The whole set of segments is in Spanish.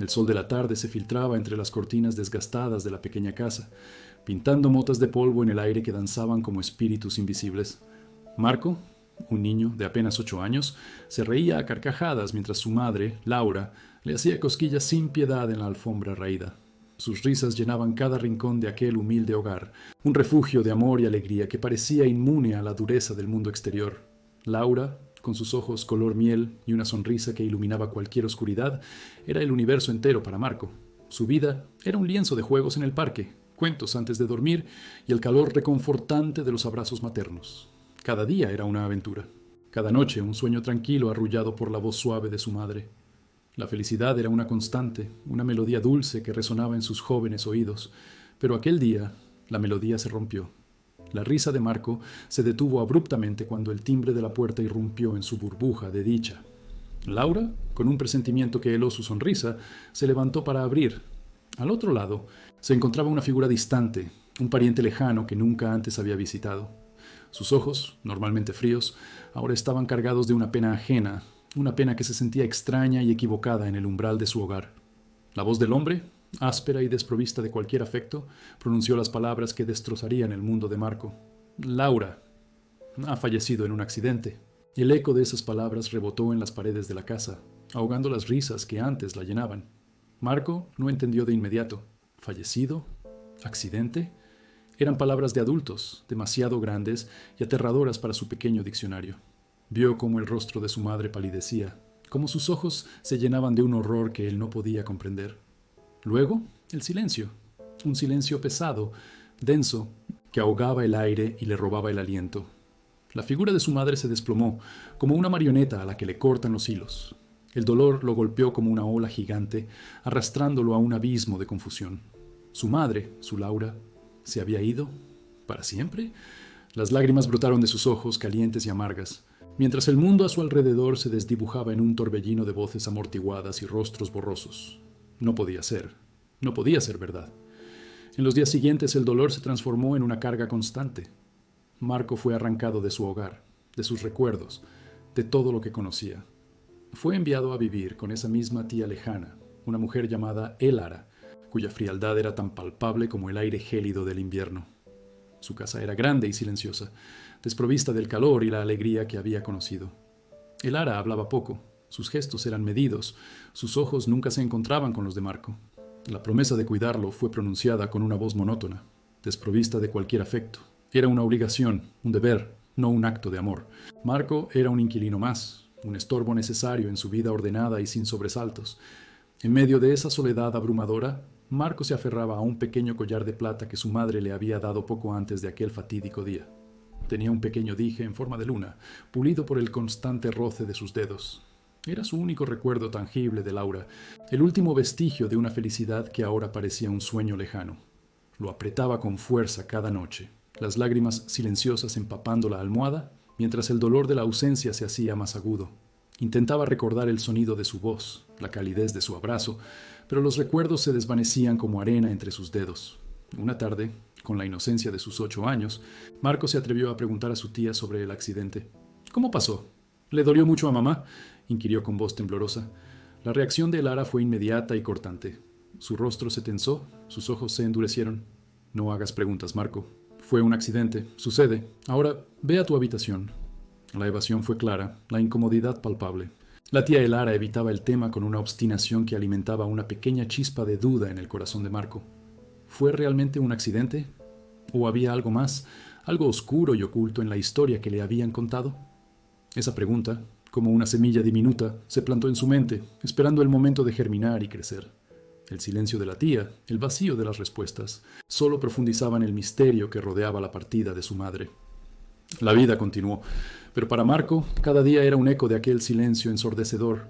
El sol de la tarde se filtraba entre las cortinas desgastadas de la pequeña casa, pintando motas de polvo en el aire que danzaban como espíritus invisibles. Marco, un niño de apenas 8 años, se reía a carcajadas mientras su madre, Laura, le hacía cosquillas sin piedad en la alfombra raída. Sus risas llenaban cada rincón de aquel humilde hogar, un refugio de amor y alegría que parecía inmune a la dureza del mundo exterior. Laura, con sus ojos color miel y una sonrisa que iluminaba cualquier oscuridad, era el universo entero para Marco. Su vida era un lienzo de juegos en el parque, cuentos antes de dormir y el calor reconfortante de los abrazos maternos. Cada día era una aventura. Cada noche un sueño tranquilo arrullado por la voz suave de su madre. La felicidad era una constante, una melodía dulce que resonaba en sus jóvenes oídos. Pero aquel día la melodía se rompió. La risa de Marco se detuvo abruptamente cuando el timbre de la puerta irrumpió en su burbuja de dicha. Laura, con un presentimiento que heló su sonrisa, se levantó para abrir. Al otro lado se encontraba una figura distante, un pariente lejano que nunca antes había visitado. Sus ojos, normalmente fríos, ahora estaban cargados de una pena ajena, una pena que se sentía extraña y equivocada en el umbral de su hogar. La voz del hombre, áspera y desprovista de cualquier afecto, pronunció las palabras que destrozarían el mundo de Marco. Laura ha fallecido en un accidente. El eco de esas palabras rebotó en las paredes de la casa, ahogando las risas que antes la llenaban. Marco no entendió de inmediato. ¿Fallecido? ¿Accidente? Eran palabras de adultos, demasiado grandes y aterradoras para su pequeño diccionario. Vio cómo el rostro de su madre palidecía, cómo sus ojos se llenaban de un horror que él no podía comprender. Luego, el silencio, un silencio pesado, denso, que ahogaba el aire y le robaba el aliento. La figura de su madre se desplomó, como una marioneta a la que le cortan los hilos. El dolor lo golpeó como una ola gigante, arrastrándolo a un abismo de confusión. Su madre, su Laura, ¿se había ido? ¿Para siempre? Las lágrimas brotaron de sus ojos, calientes y amargas, mientras el mundo a su alrededor se desdibujaba en un torbellino de voces amortiguadas y rostros borrosos. No podía ser verdad. En los días siguientes el dolor se transformó en una carga constante. Marco fue arrancado de su hogar, de sus recuerdos, de todo lo que conocía. Fue enviado a vivir con esa misma tía lejana, una mujer llamada Elara, cuya frialdad era tan palpable como el aire gélido del invierno. Su casa era grande y silenciosa, desprovista del calor y la alegría que había conocido. Elara hablaba poco, sus gestos eran medidos, sus ojos nunca se encontraban con los de Marco. La promesa de cuidarlo fue pronunciada con una voz monótona, desprovista de cualquier afecto. Era una obligación, un deber, no un acto de amor. Marco era un inquilino más, un estorbo necesario en su vida ordenada y sin sobresaltos. En medio de esa soledad abrumadora, Marco se aferraba a un pequeño collar de plata que su madre le había dado poco antes de aquel fatídico día. Tenía un pequeño dije en forma de luna, pulido por el constante roce de sus dedos. Era su único recuerdo tangible de Laura, el último vestigio de una felicidad que ahora parecía un sueño lejano. Lo apretaba con fuerza cada noche, las lágrimas silenciosas empapando la almohada, mientras el dolor de la ausencia se hacía más agudo. Intentaba recordar el sonido de su voz, la calidez de su abrazo, pero los recuerdos se desvanecían como arena entre sus dedos. Una tarde, con la inocencia de sus 8 años, Marco se atrevió a preguntar a su tía sobre el accidente. ¿Cómo pasó? ¿Le dolió mucho a mamá?, inquirió con voz temblorosa. La reacción de Lara fue inmediata y cortante. Su rostro se tensó, sus ojos se endurecieron. No hagas preguntas, Marco. Fue un accidente, sucede. Ahora, ve a tu habitación. La evasión fue clara, la incomodidad palpable. La tía Elara evitaba el tema con una obstinación que alimentaba una pequeña chispa de duda en el corazón de Marco. ¿Fue realmente un accidente? ¿O había algo más, algo oscuro y oculto en la historia que le habían contado? Esa pregunta, como una semilla diminuta, se plantó en su mente, esperando el momento de germinar y crecer. El silencio de la tía, el vacío de las respuestas, solo profundizaban el misterio que rodeaba la partida de su madre. La vida continuó, pero para Marco cada día era un eco de aquel silencio ensordecedor.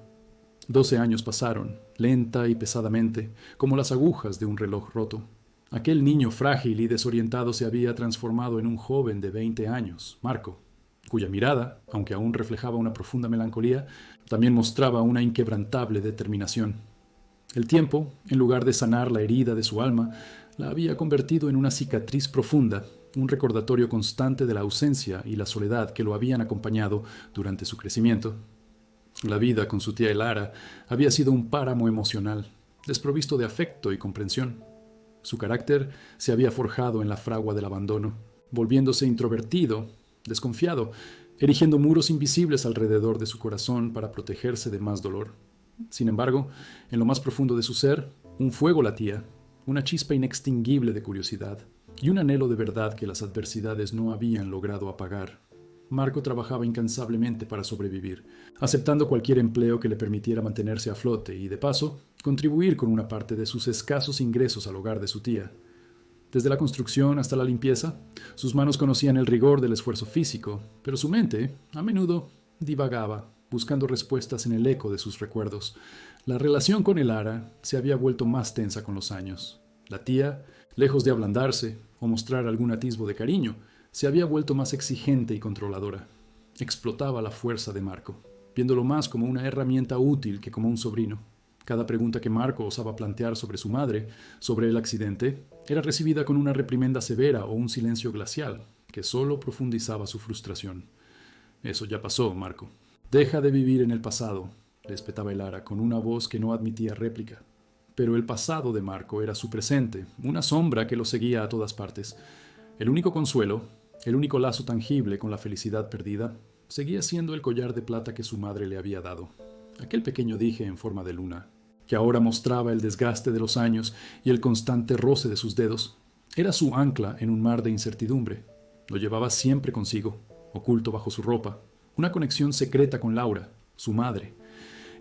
12 años pasaron, lenta y pesadamente, como las agujas de un reloj roto. Aquel niño frágil y desorientado se había transformado en un joven de 20 años, Marco, cuya mirada, aunque aún reflejaba una profunda melancolía, también mostraba una inquebrantable determinación. El tiempo, en lugar de sanar la herida de su alma, la había convertido en una cicatriz profunda, un recordatorio constante de la ausencia y la soledad que lo habían acompañado durante su crecimiento. La vida con su tía Elara había sido un páramo emocional, desprovisto de afecto y comprensión. Su carácter se había forjado en la fragua del abandono, volviéndose introvertido, desconfiado, erigiendo muros invisibles alrededor de su corazón para protegerse de más dolor. Sin embargo, en lo más profundo de su ser, un fuego latía, una chispa inextinguible de curiosidad y un anhelo de verdad que las adversidades no habían logrado apagar. Marco trabajaba incansablemente para sobrevivir, aceptando cualquier empleo que le permitiera mantenerse a flote y, de paso, contribuir con una parte de sus escasos ingresos al hogar de su tía. Desde la construcción hasta la limpieza, sus manos conocían el rigor del esfuerzo físico, pero su mente, a menudo, divagaba, buscando respuestas en el eco de sus recuerdos. La relación con Elara se había vuelto más tensa con los años. La tía, lejos de ablandarse o mostrar algún atisbo de cariño, se había vuelto más exigente y controladora. Explotaba la fuerza de Marco, viéndolo más como una herramienta útil que como un sobrino. Cada pregunta que Marco osaba plantear sobre su madre, sobre el accidente, era recibida con una reprimenda severa o un silencio glacial, que solo profundizaba su frustración. Eso ya pasó, Marco. Deja de vivir en el pasado, le espetaba Elara con una voz que no admitía réplica. Pero el pasado de Marco era su presente, una sombra que lo seguía a todas partes. El único consuelo, el único lazo tangible con la felicidad perdida, seguía siendo el collar de plata que su madre le había dado. Aquel pequeño dije en forma de luna, que ahora mostraba el desgaste de los años y el constante roce de sus dedos, era su ancla en un mar de incertidumbre. Lo llevaba siempre consigo, oculto bajo su ropa, una conexión secreta con Laura, su madre.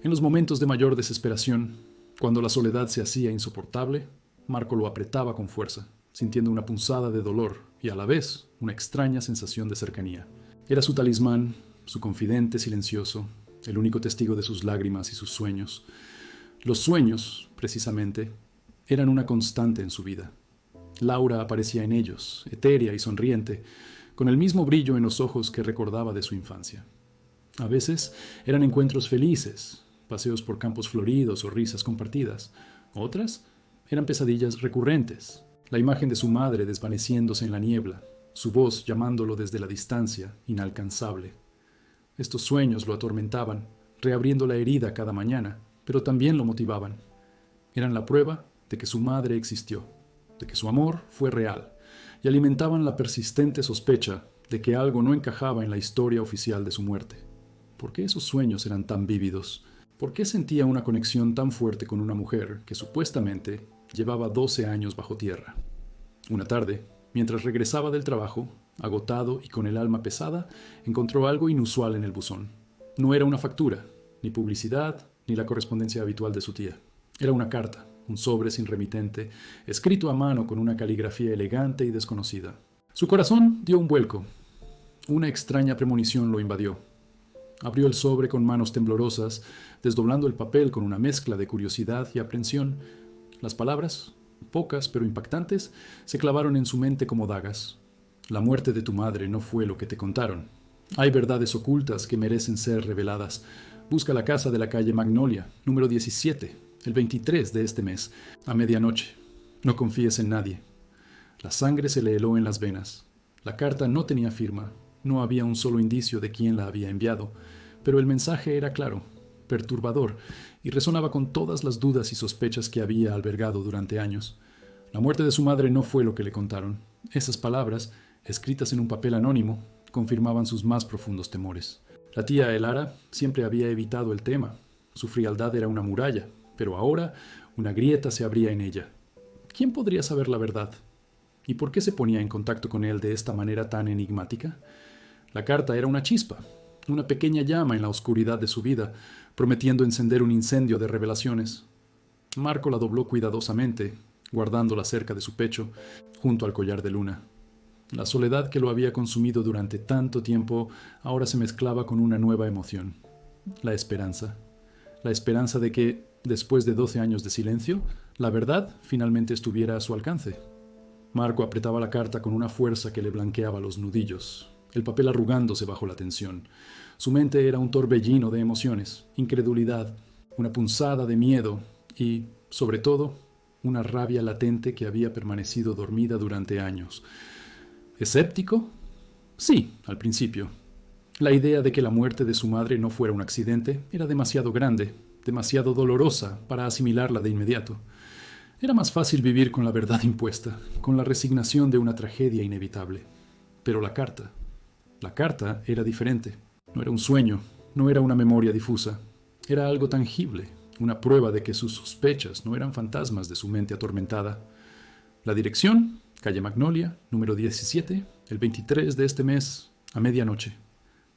En los momentos de mayor desesperación, cuando la soledad se hacía insoportable, Marco lo apretaba con fuerza, sintiendo una punzada de dolor y a la vez una extraña sensación de cercanía. Era su talismán, su confidente silencioso, el único testigo de sus lágrimas y sus sueños. Los sueños, precisamente, eran una constante en su vida. Laura aparecía en ellos, etérea y sonriente, con el mismo brillo en los ojos que recordaba de su infancia. A veces eran encuentros felices, paseos por campos floridos o risas compartidas. Otras eran pesadillas recurrentes, la imagen de su madre desvaneciéndose en la niebla, su voz llamándolo desde la distancia, inalcanzable. Estos sueños lo atormentaban, reabriendo la herida cada mañana, pero también lo motivaban. Eran la prueba de que su madre existió, de que su amor fue real, y alimentaban la persistente sospecha de que algo no encajaba en la historia oficial de su muerte. ¿Por qué esos sueños eran tan vívidos? ¿Por qué sentía una conexión tan fuerte con una mujer que supuestamente llevaba 12 años bajo tierra? Una tarde, mientras regresaba del trabajo, agotado y con el alma pesada, encontró algo inusual en el buzón. No era una factura, ni publicidad, ni la correspondencia habitual de su tía. Era una carta, un sobre sin remitente, escrito a mano con una caligrafía elegante y desconocida. Su corazón dio un vuelco. Una extraña premonición lo invadió. Abrió el sobre con manos temblorosas, desdoblando el papel con una mezcla de curiosidad y aprensión. Las palabras, pocas pero impactantes, se clavaron en su mente como dagas. La muerte de tu madre no fue lo que te contaron. Hay verdades ocultas que merecen ser reveladas. Busca la casa de la calle Magnolia, número 17, el 23 de este mes, a medianoche. No confíes en nadie. La sangre se le heló en las venas. La carta no tenía firma. No había un solo indicio de quién la había enviado, pero el mensaje era claro, perturbador, y resonaba con todas las dudas y sospechas que había albergado durante años. La muerte de su madre no fue lo que le contaron. Esas palabras, escritas en un papel anónimo, confirmaban sus más profundos temores. La tía Elara siempre había evitado el tema. Su frialdad era una muralla, pero ahora una grieta se abría en ella. ¿Quién podría saber la verdad? ¿Y por qué se ponía en contacto con él de esta manera tan enigmática? La carta era una chispa, una pequeña llama en la oscuridad de su vida, prometiendo encender un incendio de revelaciones. Marco la dobló cuidadosamente, guardándola cerca de su pecho, junto al collar de luna. La soledad que lo había consumido durante tanto tiempo ahora se mezclaba con una nueva emoción. La esperanza. La esperanza de que, después de 12 años de silencio, la verdad finalmente estuviera a su alcance. Marco apretaba la carta con una fuerza que le blanqueaba los nudillos, el papel arrugándose bajo la tensión. Su mente era un torbellino de emociones, incredulidad, una punzada de miedo y, sobre todo, una rabia latente que había permanecido dormida durante años. ¿Escéptico? Sí, al principio. La idea de que la muerte de su madre no fuera un accidente era demasiado grande, demasiado dolorosa para asimilarla de inmediato. Era más fácil vivir con la verdad impuesta, con la resignación de una tragedia inevitable. Pero la carta era diferente. No era un sueño, no era una memoria difusa. Era algo tangible, una prueba de que sus sospechas no eran fantasmas de su mente atormentada. La dirección, calle Magnolia, número 17, el 23 de este mes, a medianoche.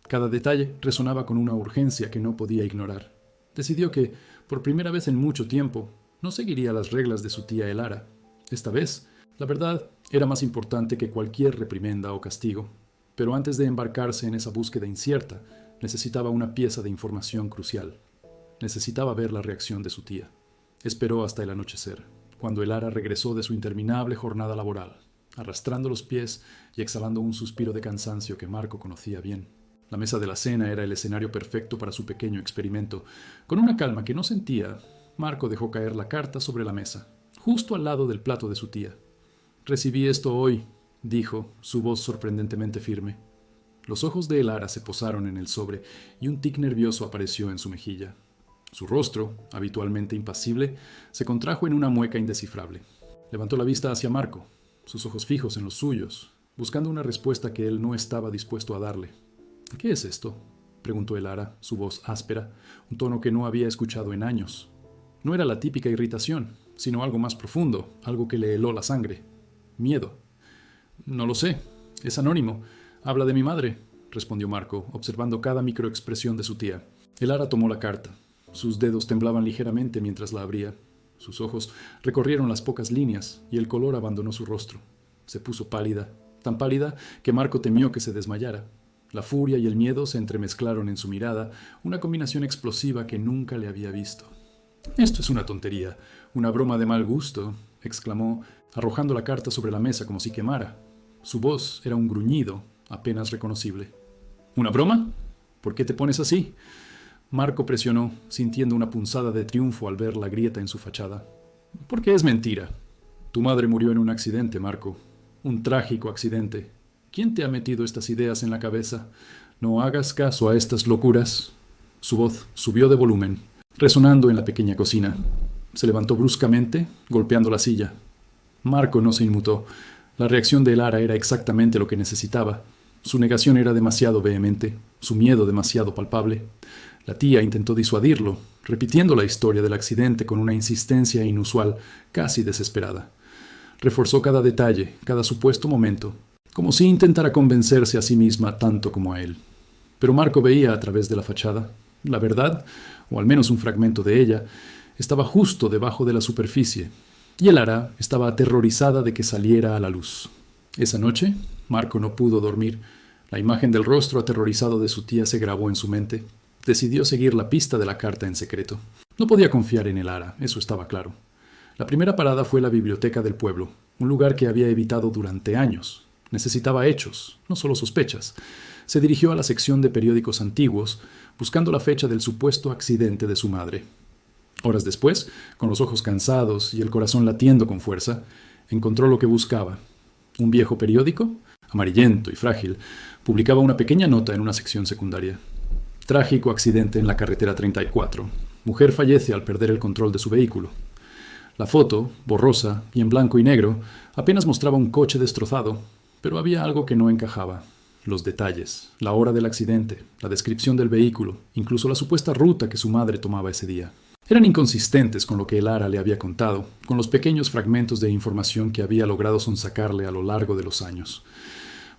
Cada detalle resonaba con una urgencia que no podía ignorar. Decidió que, por primera vez en mucho tiempo, no seguiría las reglas de su tía Elara. Esta vez, la verdad era más importante que cualquier reprimenda o castigo. Pero antes de embarcarse en esa búsqueda incierta, necesitaba una pieza de información crucial. Necesitaba ver la reacción de su tía. Esperó hasta el anochecer, cuando Elara regresó de su interminable jornada laboral, arrastrando los pies y exhalando un suspiro de cansancio que Marco conocía bien. La mesa de la cena era el escenario perfecto para su pequeño experimento. Con una calma que no sentía, Marco dejó caer la carta sobre la mesa, justo al lado del plato de su tía. «Recibí esto hoy», dijo, su voz sorprendentemente firme. Los ojos de Elara se posaron en el sobre y un tic nervioso apareció en su mejilla. Su rostro, habitualmente impasible, se contrajo en una mueca indescifrable. Levantó la vista hacia Marco, sus ojos fijos en los suyos, buscando una respuesta que él no estaba dispuesto a darle. «¿Qué es esto?», preguntó Elara, su voz áspera, un tono que no había escuchado en años. No era la típica irritación, sino algo más profundo, algo que le heló la sangre. Miedo. «No lo sé. Es anónimo. Habla de mi madre», respondió Marco, observando cada microexpresión de su tía. Elara tomó la carta. Sus dedos temblaban ligeramente mientras la abría. Sus ojos recorrieron las pocas líneas y el color abandonó su rostro. Se puso pálida, tan pálida que Marco temió que se desmayara. La furia y el miedo se entremezclaron en su mirada, una combinación explosiva que nunca le había visto. «Esto es una tontería, una broma de mal gusto», exclamó, arrojando la carta sobre la mesa como si quemara. Su voz era un gruñido, apenas reconocible. «¿Una broma? ¿Por qué te pones así?». Marco presionó, sintiendo una punzada de triunfo al ver la grieta en su fachada. «Porque es mentira. Tu madre murió en un accidente, Marco. Un trágico accidente. ¿Quién te ha metido estas ideas en la cabeza? No hagas caso a estas locuras». Su voz subió de volumen, resonando en la pequeña cocina. Se levantó bruscamente, golpeando la silla. Marco no se inmutó. La reacción de Elara era exactamente lo que necesitaba. Su negación era demasiado vehemente, su miedo demasiado palpable. La tía intentó disuadirlo, repitiendo la historia del accidente con una insistencia inusual, casi desesperada. Reforzó cada detalle, cada supuesto momento, como si intentara convencerse a sí misma tanto como a él. Pero Marco veía a través de la fachada. La verdad, o al menos un fragmento de ella, estaba justo debajo de la superficie, y Elara estaba aterrorizada de que saliera a la luz. Esa noche, Marco no pudo dormir. La imagen del rostro aterrorizado de su tía se grabó en su mente. Decidió seguir la pista de la carta en secreto. No podía confiar en Elara, eso estaba claro. La primera parada fue la biblioteca del pueblo, un lugar que había evitado durante años. Necesitaba hechos, no solo sospechas. Se dirigió a la sección de periódicos antiguos, buscando la fecha del supuesto accidente de su madre. Horas después, con los ojos cansados y el corazón latiendo con fuerza, encontró lo que buscaba. Un viejo periódico, amarillento y frágil, publicaba una pequeña nota en una sección secundaria. Trágico accidente en la carretera 34. Mujer fallece al perder el control de su vehículo. La foto, borrosa y en blanco y negro, apenas mostraba un coche destrozado, pero había algo que no encajaba. Los detalles, la hora del accidente, la descripción del vehículo, incluso la supuesta ruta que su madre tomaba ese día. Eran inconsistentes con lo que Elara le había contado, con los pequeños fragmentos de información que había logrado sonsacarle a lo largo de los años.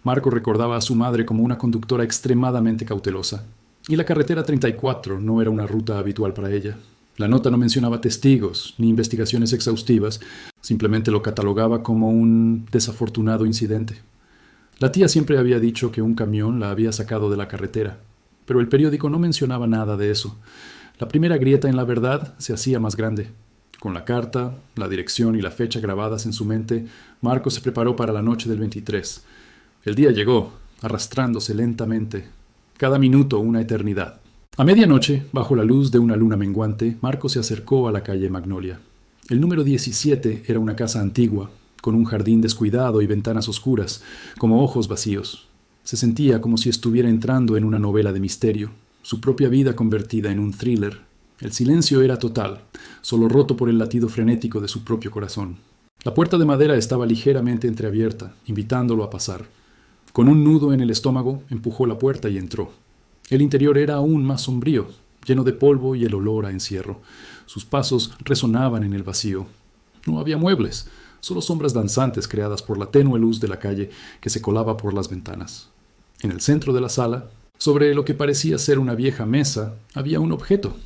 Marco recordaba a su madre como una conductora extremadamente cautelosa, y la carretera 34 no era una ruta habitual para ella. La nota no mencionaba testigos ni investigaciones exhaustivas, simplemente lo catalogaba como un desafortunado incidente. La tía siempre había dicho que un camión la había sacado de la carretera, pero el periódico no mencionaba nada de eso. La primera grieta en la verdad se hacía más grande. Con la carta, la dirección y la fecha grabadas en su mente, Marco se preparó para la noche del 23. El día llegó, arrastrándose lentamente, cada minuto una eternidad. A medianoche, bajo la luz de una luna menguante, Marco se acercó a la calle Magnolia. El número 17 era una casa antigua, con un jardín descuidado y ventanas oscuras, como ojos vacíos. Se sentía como si estuviera entrando en una novela de misterio, su propia vida convertida en un thriller. El silencio era total, solo roto por el latido frenético de su propio corazón. La puerta de madera estaba ligeramente entreabierta, invitándolo a pasar. Con un nudo en el estómago, empujó la puerta y entró. El interior era aún más sombrío, lleno de polvo y el olor a encierro. Sus pasos resonaban en el vacío. No había muebles, solo sombras danzantes creadas por la tenue luz de la calle que se colaba por las ventanas. En el centro de la sala, sobre lo que parecía ser una vieja mesa, había un objeto.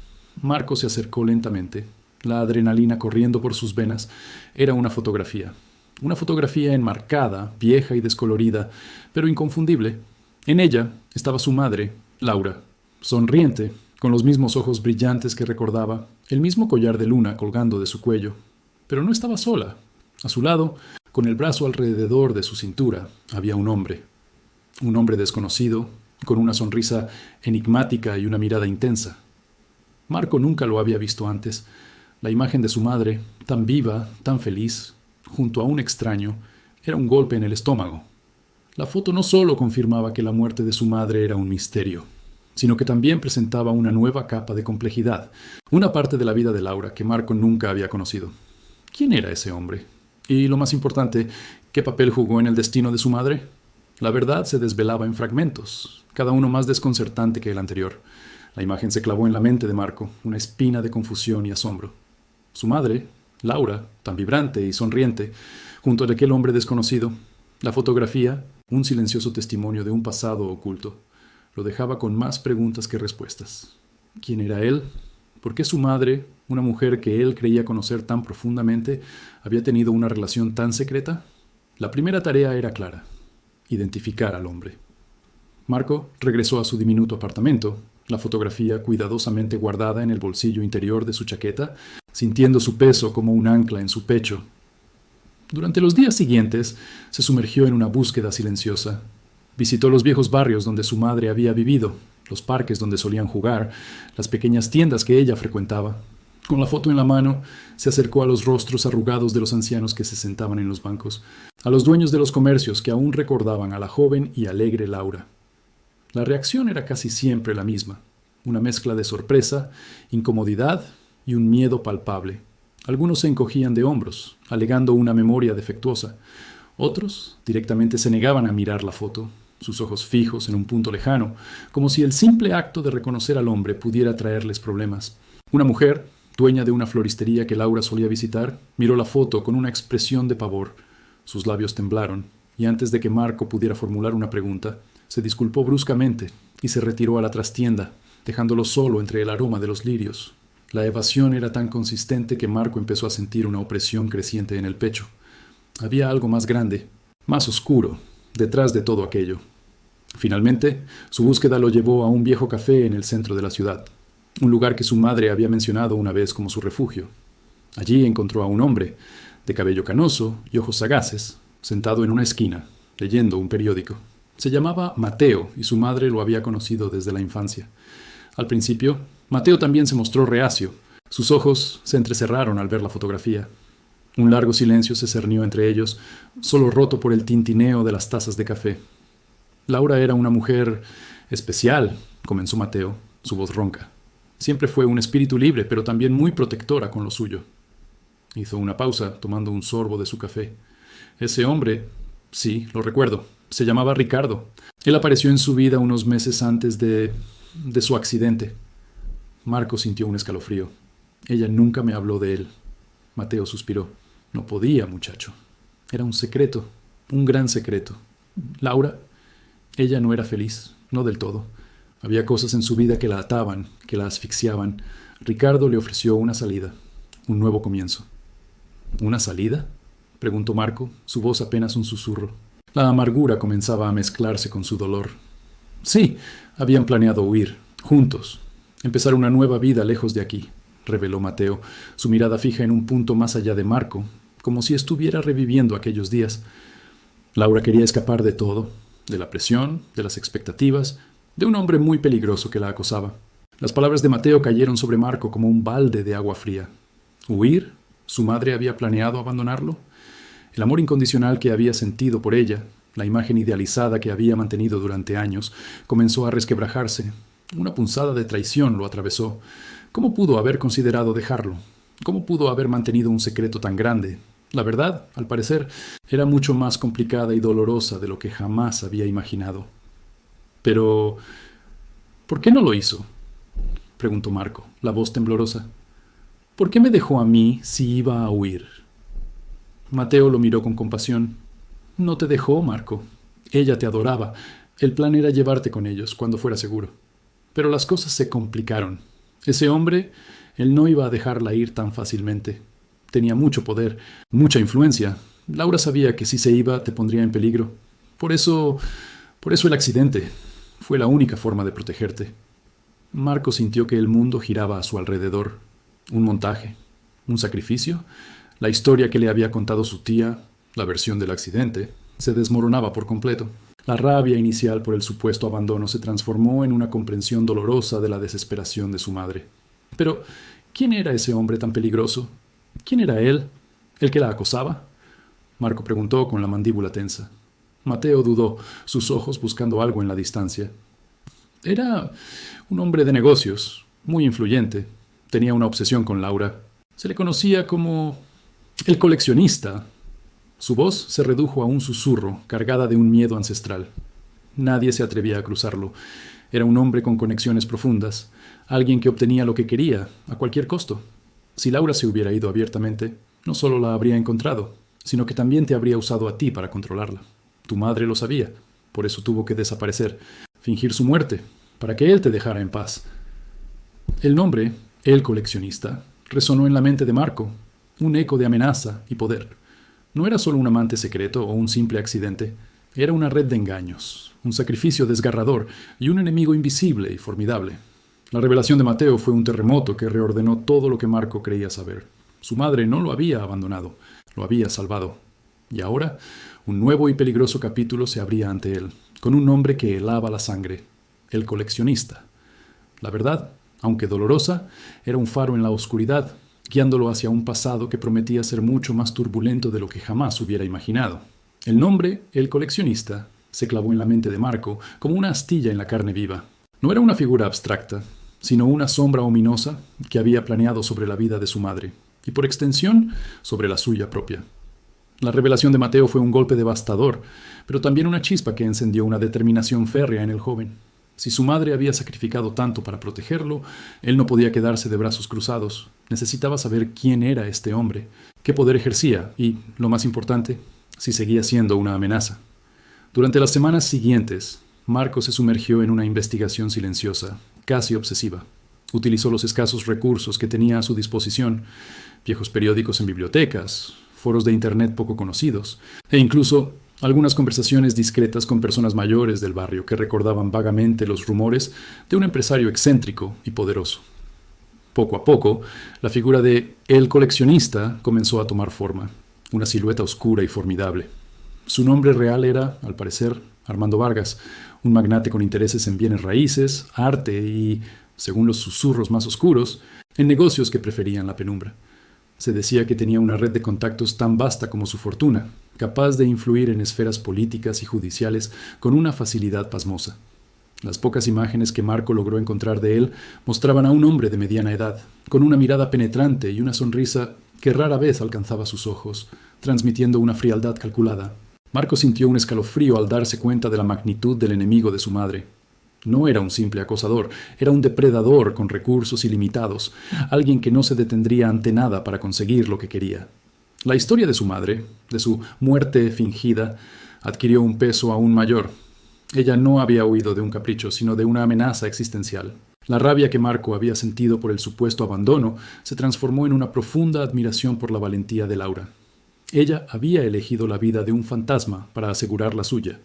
Marco se acercó lentamente. La adrenalina corriendo por sus venas. Era una fotografía. Una fotografía enmarcada, vieja y descolorida, pero inconfundible. En ella estaba su madre, Laura, sonriente, con los mismos ojos brillantes que recordaba, el mismo collar de luna colgando de su cuello. Pero no estaba sola. A su lado, con el brazo alrededor de su cintura, había un hombre. Un hombre desconocido, con una sonrisa enigmática y una mirada intensa. Marco nunca lo había visto antes. La imagen de su madre, tan viva, tan feliz, junto a un extraño, era un golpe en el estómago. La foto no solo confirmaba que la muerte de su madre era un misterio, sino que también presentaba una nueva capa de complejidad, una parte de la vida de Laura que Marco nunca había conocido. ¿Quién era ese hombre? Y lo más importante, ¿qué papel jugó en el destino de su madre? La verdad se desvelaba en fragmentos, cada uno más desconcertante que el anterior. La imagen se clavó en la mente de Marco, una espina de confusión y asombro. Su madre, Laura, tan vibrante y sonriente, junto a aquel hombre desconocido. La fotografía, un silencioso testimonio de un pasado oculto, lo dejaba con más preguntas que respuestas. ¿Quién era él? ¿Por qué su madre, una mujer que él creía conocer tan profundamente, había tenido una relación tan secreta? La primera tarea era clara: identificar al hombre. Marco regresó a su diminuto apartamento, la fotografía cuidadosamente guardada en el bolsillo interior de su chaqueta, sintiendo su peso como un ancla en su pecho. Durante los días siguientes, se sumergió en una búsqueda silenciosa. Visitó los viejos barrios donde su madre había vivido, los parques donde solían jugar, las pequeñas tiendas que ella frecuentaba. Con la foto en la mano, se acercó a los rostros arrugados de los ancianos que se sentaban en los bancos, a los dueños de los comercios que aún recordaban a la joven y alegre Laura. La reacción era casi siempre la misma, una mezcla de sorpresa, incomodidad y un miedo palpable. Algunos se encogían de hombros, alegando una memoria defectuosa. Otros directamente se negaban a mirar la foto, sus ojos fijos en un punto lejano, como si el simple acto de reconocer al hombre pudiera traerles problemas. Una mujer, dueña de una floristería que Laura solía visitar, miró la foto con una expresión de pavor. Sus labios temblaron, y antes de que Marco pudiera formular una pregunta, se disculpó bruscamente y se retiró a la trastienda, dejándolo solo entre el aroma de los lirios. La evasión era tan consistente que Marco empezó a sentir una opresión creciente en el pecho. Había algo más grande, más oscuro, detrás de todo aquello. Finalmente, su búsqueda lo llevó a un viejo café en el centro de la ciudad, un lugar que su madre había mencionado una vez como su refugio. Allí encontró a un hombre, de cabello canoso y ojos sagaces, sentado en una esquina, leyendo un periódico. Se llamaba Mateo y su madre lo había conocido desde la infancia. Al principio, Mateo también se mostró reacio. Sus ojos se entrecerraron al ver la fotografía. Un largo silencio se cernió entre ellos, solo roto por el tintineo de las tazas de café. Laura era una mujer especial, comenzó Mateo, su voz ronca. Siempre fue un espíritu libre, pero también muy protectora con lo suyo. Hizo una pausa, tomando un sorbo de su café. Ese hombre, sí, lo recuerdo, se llamaba Ricardo. Él apareció en su vida unos meses antes de su accidente. Marco sintió un escalofrío. Ella nunca me habló de él. Mateo suspiró. No podía, muchacho. Era un secreto, un gran secreto. Laura, ella no era feliz, no del todo. Había cosas en su vida que la ataban, que la asfixiaban. Ricardo le ofreció una salida, un nuevo comienzo. ¿Una salida?, preguntó Marco, su voz apenas un susurro. La amargura comenzaba a mezclarse con su dolor. Sí, habían planeado huir, juntos, empezar una nueva vida lejos de aquí, reveló Mateo, su mirada fija en un punto más allá de Marco, como si estuviera reviviendo aquellos días. Laura quería escapar de todo, de la presión, de las expectativas, de un hombre muy peligroso que la acosaba. Las palabras de Mateo cayeron sobre Marco como un balde de agua fría. ¿Huir? ¿Su madre había planeado abandonarlo? El amor incondicional que había sentido por ella, la imagen idealizada que había mantenido durante años, comenzó a resquebrajarse. Una punzada de traición lo atravesó. ¿Cómo pudo haber considerado dejarlo? ¿Cómo pudo haber mantenido un secreto tan grande? La verdad, al parecer, era mucho más complicada y dolorosa de lo que jamás había imaginado. Pero, ¿por qué no lo hizo?, preguntó Marco, la voz temblorosa. ¿Por qué me dejó a mí si iba a huir? Mateo lo miró con compasión. No te dejó, Marco. Ella te adoraba. El plan era llevarte con ellos cuando fuera seguro. Pero las cosas se complicaron. Ese hombre, él no iba a dejarla ir tan fácilmente. Tenía mucho poder, mucha influencia. Laura sabía que si se iba te pondría en peligro. Por eso el accidente. Fue la única forma de protegerte. Marco sintió que el mundo giraba a su alrededor. Un montaje, un sacrificio, la historia que le había contado su tía, la versión del accidente, se desmoronaba por completo. La rabia inicial por el supuesto abandono se transformó en una comprensión dolorosa de la desesperación de su madre. Pero, ¿quién era ese hombre tan peligroso? ¿Quién era él? ¿El que la acosaba? Marco preguntó con la mandíbula tensa. Mateo dudó, sus ojos buscando algo en la distancia. Era un hombre de negocios, muy influyente. Tenía una obsesión con Laura. Se le conocía como el coleccionista. Su voz se redujo a un susurro, cargada de un miedo ancestral. Nadie se atrevía a cruzarlo. Era un hombre con conexiones profundas, alguien que obtenía lo que quería, a cualquier costo. Si Laura se hubiera ido abiertamente, no solo la habría encontrado, sino que también te habría usado a ti para controlarla. Tu madre lo sabía, por eso tuvo que desaparecer, fingir su muerte, para que él te dejara en paz. El nombre, el coleccionista, resonó en la mente de Marco, un eco de amenaza y poder. No era solo un amante secreto o un simple accidente, era una red de engaños, un sacrificio desgarrador y un enemigo invisible y formidable. La revelación de Mateo fue un terremoto que reordenó todo lo que Marco creía saber. Su madre no lo había abandonado, lo había salvado. Y ahora, un nuevo y peligroso capítulo se abría ante él, con un nombre que helaba la sangre, el coleccionista. La verdad, aunque dolorosa, era un faro en la oscuridad, guiándolo hacia un pasado que prometía ser mucho más turbulento de lo que jamás hubiera imaginado. El nombre, el coleccionista, se clavó en la mente de Marco como una astilla en la carne viva. No era una figura abstracta, sino una sombra ominosa que había planeado sobre la vida de su madre, y por extensión, sobre la suya propia. La revelación de Mateo fue un golpe devastador, pero también una chispa que encendió una determinación férrea en el joven. Si su madre había sacrificado tanto para protegerlo, él no podía quedarse de brazos cruzados. Necesitaba saber quién era este hombre, qué poder ejercía y, lo más importante, si seguía siendo una amenaza. Durante las semanas siguientes, Marco se sumergió en una investigación silenciosa, casi obsesiva. Utilizó los escasos recursos que tenía a su disposición, viejos periódicos en bibliotecas, foros de internet poco conocidos, e incluso algunas conversaciones discretas con personas mayores del barrio que recordaban vagamente los rumores de un empresario excéntrico y poderoso. Poco a poco, la figura de el coleccionista comenzó a tomar forma, una silueta oscura y formidable. Su nombre real era, al parecer, Armando Vargas, un magnate con intereses en bienes raíces, arte y, según los susurros más oscuros, en negocios que preferían la penumbra. Se decía que tenía una red de contactos tan vasta como su fortuna, capaz de influir en esferas políticas y judiciales con una facilidad pasmosa. Las pocas imágenes que Marco logró encontrar de él mostraban a un hombre de mediana edad, con una mirada penetrante y una sonrisa que rara vez alcanzaba sus ojos, transmitiendo una frialdad calculada. Marco sintió un escalofrío al darse cuenta de la magnitud del enemigo de su madre. No era un simple acosador, era un depredador con recursos ilimitados, alguien que no se detendría ante nada para conseguir lo que quería. La historia de su madre, de su muerte fingida, adquirió un peso aún mayor. Ella no había huido de un capricho, sino de una amenaza existencial. La rabia que Marco había sentido por el supuesto abandono se transformó en una profunda admiración por la valentía de Laura. Ella había elegido la vida de un fantasma para asegurar la suya.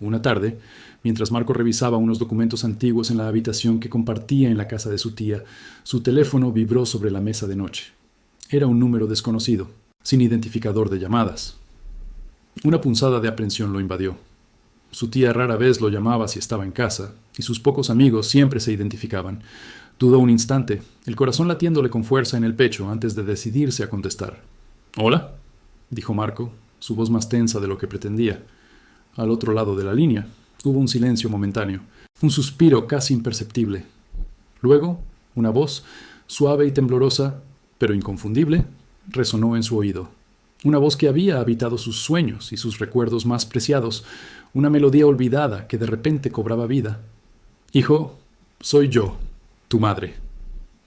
Una tarde, mientras Marco revisaba unos documentos antiguos en la habitación que compartía en la casa de su tía, su teléfono vibró sobre la mesa de noche. Era un número desconocido, sin identificador de llamadas. Una punzada de aprensión lo invadió. Su tía rara vez lo llamaba si estaba en casa, y sus pocos amigos siempre se identificaban. Dudó un instante, el corazón latiéndole con fuerza en el pecho antes de decidirse a contestar. «¿Hola?», dijo Marco, su voz más tensa de lo que pretendía. Al otro lado de la línea, hubo un silencio momentáneo, un suspiro casi imperceptible. Luego, una voz, suave y temblorosa, pero inconfundible, resonó en su oído. Una voz que había habitado sus sueños y sus recuerdos más preciados, una melodía olvidada que de repente cobraba vida. Hijo, soy yo, tu madre.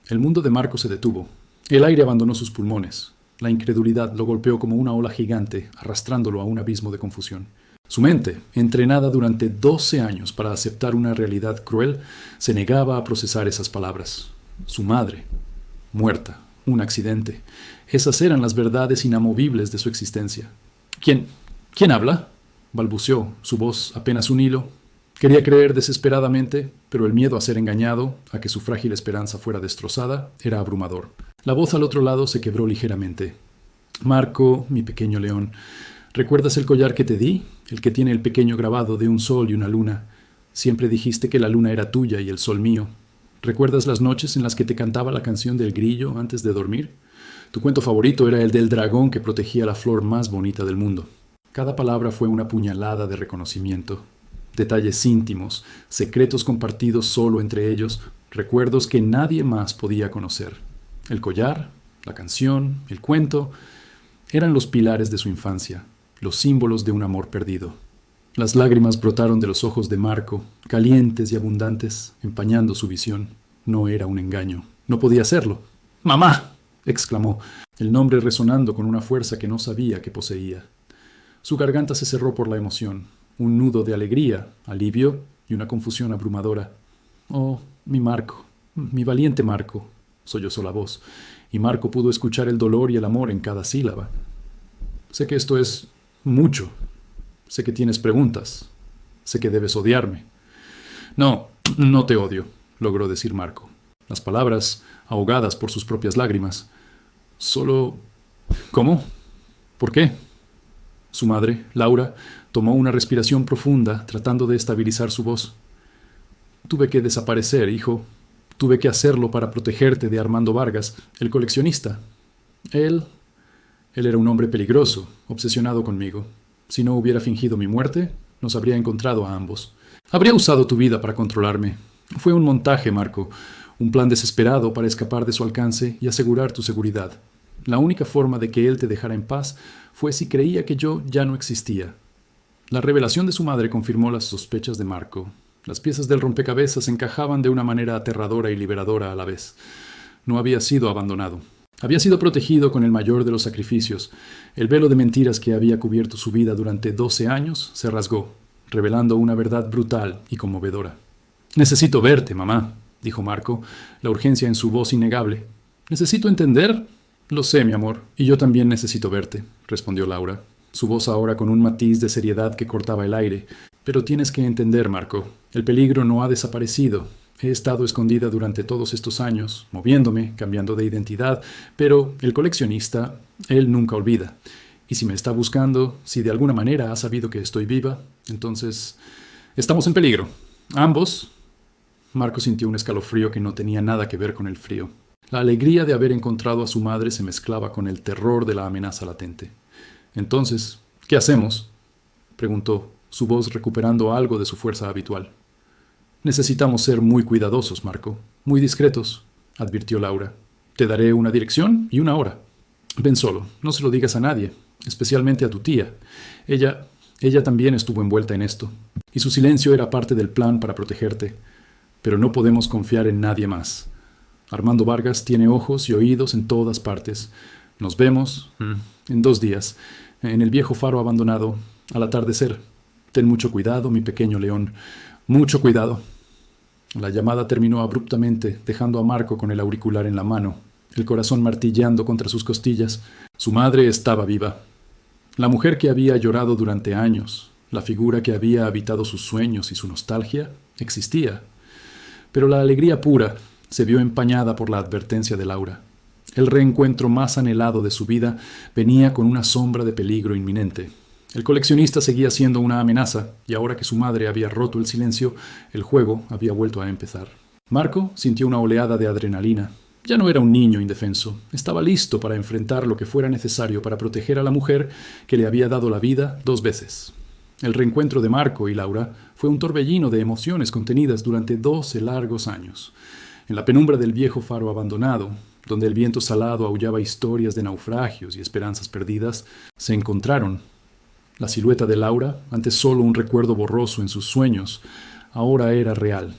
El mundo de Marco se detuvo. El aire abandonó sus pulmones. La incredulidad lo golpeó como una ola gigante, arrastrándolo a un abismo de confusión. Su mente, entrenada durante 12 años para aceptar una realidad cruel, se negaba a procesar esas palabras. Su madre, muerta, un accidente. Esas eran las verdades inamovibles de su existencia. ¿Quién habla?, balbuceó, su voz apenas un hilo. Quería creer desesperadamente, pero el miedo a ser engañado, a que su frágil esperanza fuera destrozada, era abrumador. La voz al otro lado se quebró ligeramente. Marco, mi pequeño león, ¿recuerdas el collar que te di? El que tiene el pequeño grabado de un sol y una luna. Siempre dijiste que la luna era tuya y el sol mío. ¿Recuerdas las noches en las que te cantaba la canción del grillo antes de dormir? Tu cuento favorito era el del dragón que protegía la flor más bonita del mundo. Cada palabra fue una puñalada de reconocimiento. Detalles íntimos, secretos compartidos solo entre ellos, recuerdos que nadie más podía conocer. El collar, la canción, el cuento, eran los pilares de su infancia, los símbolos de un amor perdido. Las lágrimas brotaron de los ojos de Marco, calientes y abundantes, empañando su visión. No era un engaño. No podía serlo. ¡Mamá!, exclamó, el nombre resonando con una fuerza que no sabía que poseía. Su garganta se cerró por la emoción, un nudo de alegría, alivio y una confusión abrumadora. «Oh, mi Marco, mi valiente Marco», sollozó la voz, y Marco pudo escuchar el dolor y el amor en cada sílaba. «Sé que esto es mucho. Sé que tienes preguntas. Sé que debes odiarme». «No, no te odio», logró decir Marco. Las palabras, ahogadas por sus propias lágrimas. «Solo... ¿Cómo? ¿Por qué?» Su madre, Laura, tomó una respiración profunda, tratando de estabilizar su voz. «Tuve que desaparecer, hijo. Tuve que hacerlo para protegerte de Armando Vargas, el coleccionista. Él era un hombre peligroso, obsesionado conmigo. Si no hubiera fingido mi muerte, nos habría encontrado a ambos. Habría usado tu vida para controlarme. Fue un montaje, Marco, un plan desesperado para escapar de su alcance y asegurar tu seguridad. La única forma de que él te dejara en paz fue si creía que yo ya no existía». La revelación de su madre confirmó las sospechas de Marco. Las piezas del rompecabezas encajaban de una manera aterradora y liberadora a la vez. No había sido abandonado. Había sido protegido con el mayor de los sacrificios. El velo de mentiras que había cubierto su vida durante 12 años se rasgó, revelando una verdad brutal y conmovedora. «Necesito verte, mamá», dijo Marco, la urgencia en su voz innegable. «Necesito entender». «Lo sé, mi amor, y yo también necesito verte», respondió Laura, su voz ahora con un matiz de seriedad que cortaba el aire. «Pero tienes que entender, Marco, el peligro no ha desaparecido. He estado escondida durante todos estos años, moviéndome, cambiando de identidad, pero el coleccionista, él nunca olvida. Y si me está buscando, si de alguna manera ha sabido que estoy viva, entonces estamos en peligro. Ambos». Marco sintió un escalofrío que no tenía nada que ver con el frío. La alegría de haber encontrado a su madre se mezclaba con el terror de la amenaza latente. «Entonces, ¿qué hacemos?», preguntó, su voz recuperando algo de su fuerza habitual. «Necesitamos ser muy cuidadosos, Marco, muy discretos», advirtió Laura. «Te daré una dirección y una hora. Ven solo, no se lo digas a nadie, especialmente a tu tía. Ella también estuvo envuelta en esto, y su silencio era parte del plan para protegerte. Pero no podemos confiar en nadie más. Armando Vargas tiene ojos y oídos en todas partes. Nos vemos en 2 días, en el viejo faro abandonado, al atardecer. Ten mucho cuidado, mi pequeño león, mucho cuidado». La llamada terminó abruptamente, dejando a Marco con el auricular en la mano, el corazón martilleando contra sus costillas. Su madre estaba viva. La mujer que había llorado durante años, la figura que había habitado sus sueños y su nostalgia, existía. Pero la alegría pura se vio empañada por la advertencia de Laura. El reencuentro más anhelado de su vida venía con una sombra de peligro inminente. El coleccionista seguía siendo una amenaza, y ahora que su madre había roto el silencio, el juego había vuelto a empezar. Marco sintió una oleada de adrenalina. Ya no era un niño indefenso. Estaba listo para enfrentar lo que fuera necesario para proteger a la mujer que le había dado la vida 2 veces. El reencuentro de Marco y Laura fue un torbellino de emociones contenidas durante 12 largos años. En la penumbra del viejo faro abandonado, donde el viento salado aullaba historias de naufragios y esperanzas perdidas, se encontraron. La silueta de Laura, antes solo un recuerdo borroso en sus sueños, ahora era real,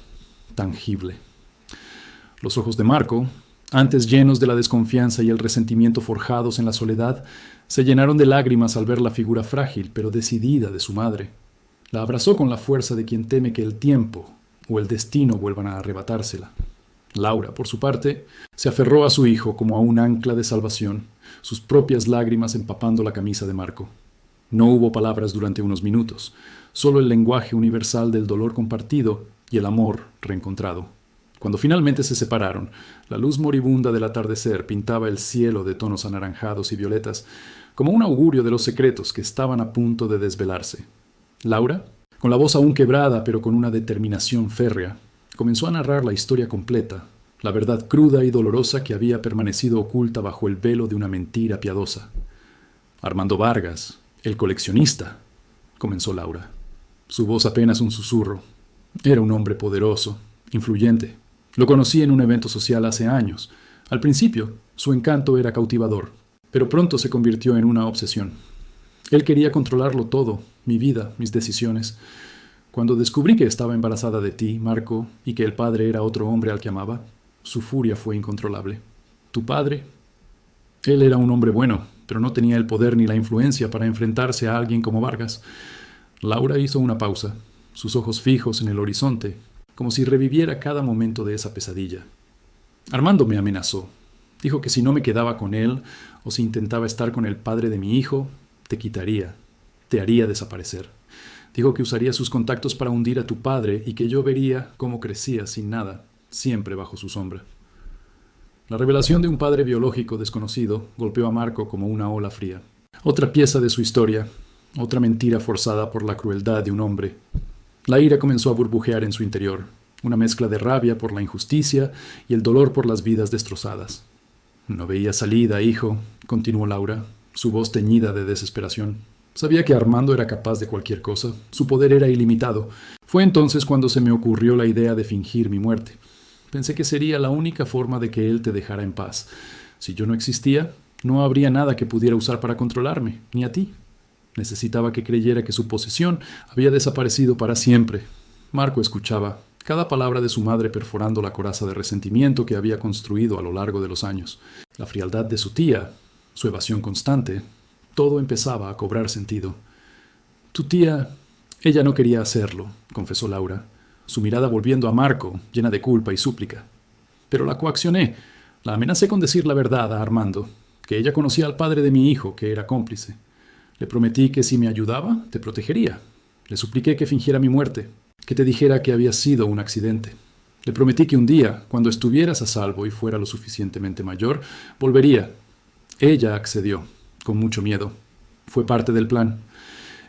tangible. Los ojos de Marco, antes llenos de la desconfianza y el resentimiento forjados en la soledad, se llenaron de lágrimas al ver la figura frágil pero decidida de su madre. La abrazó con la fuerza de quien teme que el tiempo o el destino vuelvan a arrebatársela. Laura, por su parte, se aferró a su hijo como a un ancla de salvación, sus propias lágrimas empapando la camisa de Marco. No hubo palabras durante unos minutos, solo el lenguaje universal del dolor compartido y el amor reencontrado. Cuando finalmente se separaron, la luz moribunda del atardecer pintaba el cielo de tonos anaranjados y violetas, como un augurio de los secretos que estaban a punto de desvelarse. Laura, con la voz aún quebrada pero con una determinación férrea, comenzó a narrar la historia completa, la verdad cruda y dolorosa que había permanecido oculta bajo el velo de una mentira piadosa. Armando Vargas, el coleccionista, comenzó Laura. Su voz apenas un susurro. Era un hombre poderoso, influyente. Lo conocí en un evento social hace años. Al principio, su encanto era cautivador, pero pronto se convirtió en una obsesión. Él quería controlarlo todo, mi vida, mis decisiones. Cuando descubrí que estaba embarazada de ti, Marco, y que el padre era otro hombre al que amaba, su furia fue incontrolable. Tu padre, él era un hombre bueno, pero no tenía el poder ni la influencia para enfrentarse a alguien como Vargas. Laura hizo una pausa, sus ojos fijos en el horizonte, como si reviviera cada momento de esa pesadilla. Armando me amenazó. Dijo que si no me quedaba con él, o si intentaba estar con el padre de mi hijo, te quitaría, te haría desaparecer. Dijo que usaría sus contactos para hundir a tu padre y que yo vería cómo crecía sin nada, siempre bajo su sombra. La revelación de un padre biológico desconocido golpeó a Marco como una ola fría. Otra pieza de su historia, otra mentira forzada por la crueldad de un hombre. La ira comenzó a burbujear en su interior, una mezcla de rabia por la injusticia y el dolor por las vidas destrozadas. No veía salida, hijo, continuó Laura, su voz teñida de desesperación. Sabía que Armando era capaz de cualquier cosa, su poder era ilimitado. Fue entonces cuando se me ocurrió la idea de fingir mi muerte. Pensé que sería la única forma de que él te dejara en paz. Si yo no existía, no habría nada que pudiera usar para controlarme, ni a ti. Necesitaba que creyera que su posesión había desaparecido para siempre. Marco escuchaba, cada palabra de su madre perforando la coraza de resentimiento que había construido a lo largo de los años. La frialdad de su tía, su evasión constante, todo empezaba a cobrar sentido. Tu tía, ella no quería hacerlo, confesó Laura, su mirada volviendo a Marco, llena de culpa y súplica. Pero la coaccioné, la amenacé con decir la verdad a Armando, que ella conocía al padre de mi hijo, que era cómplice. Le prometí que si me ayudaba, te protegería. Le supliqué que fingiera mi muerte, que te dijera que había sido un accidente. Le prometí que un día, cuando estuvieras a salvo y fuera lo suficientemente mayor, volvería. Ella accedió, con mucho miedo. Fue parte del plan.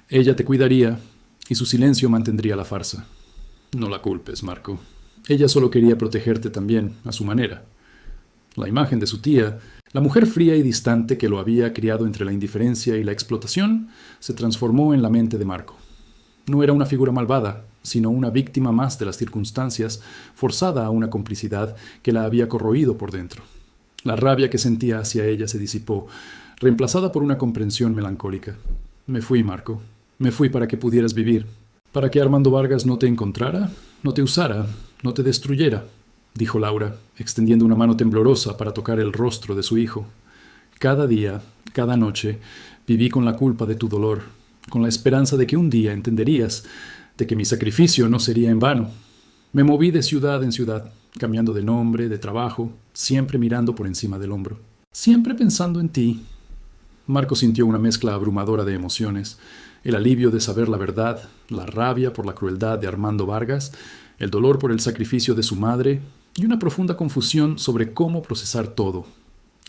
Ella te cuidaría y su silencio mantendría la farsa. No la culpes, Marco. Ella solo quería protegerte también, a su manera. La imagen de su tía, la mujer fría y distante que lo había criado entre la indiferencia y la explotación, se transformó en la mente de Marco. No era una figura malvada, sino una víctima más de las circunstancias, forzada a una complicidad que la había corroído por dentro. La rabia que sentía hacia ella se disipó, reemplazada por una comprensión melancólica. Me fui, Marco. Me fui para que pudieras vivir. Para que Armando Vargas no te encontrara, no te usara, no te destruyera, dijo Laura, extendiendo una mano temblorosa para tocar el rostro de su hijo. Cada día, cada noche, viví con la culpa de tu dolor, con la esperanza de que un día entenderías, de que mi sacrificio no sería en vano. Me moví de ciudad en ciudad, cambiando de nombre, de trabajo, siempre mirando por encima del hombro. Siempre pensando en ti. Marco sintió una mezcla abrumadora de emociones, el alivio de saber la verdad, la rabia por la crueldad de Armando Vargas, el dolor por el sacrificio de su madre y una profunda confusión sobre cómo procesar todo.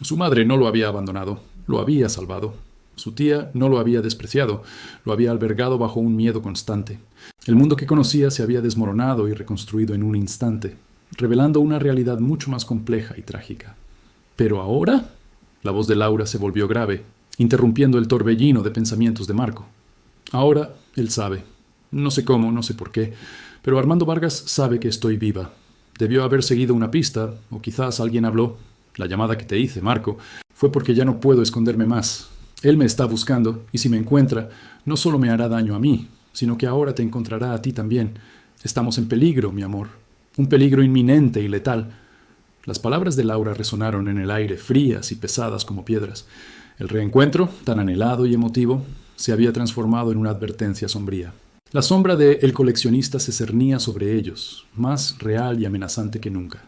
Su madre no lo había abandonado, lo había salvado. Su tía no lo había despreciado, lo había albergado bajo un miedo constante. El mundo que conocía se había desmoronado y reconstruido en un instante, revelando una realidad mucho más compleja y trágica. Pero ahora, la voz de Laura se volvió grave, interrumpiendo el torbellino de pensamientos de Marco. Ahora él sabe, no sé cómo, no sé por qué, pero Armando Vargas sabe que estoy viva. Debió haber seguido una pista, o quizás alguien habló. La llamada que te hice, Marco, fue porque ya no puedo esconderme más. Él me está buscando, y si me encuentra, no solo me hará daño a mí, sino que ahora te encontrará a ti también. Estamos en peligro, mi amor. Un peligro inminente y letal. Las palabras de Laura resonaron en el aire, frías y pesadas como piedras. El reencuentro, tan anhelado y emotivo, se había transformado en una advertencia sombría. La sombra de El coleccionista se cernía sobre ellos, más real y amenazante que nunca.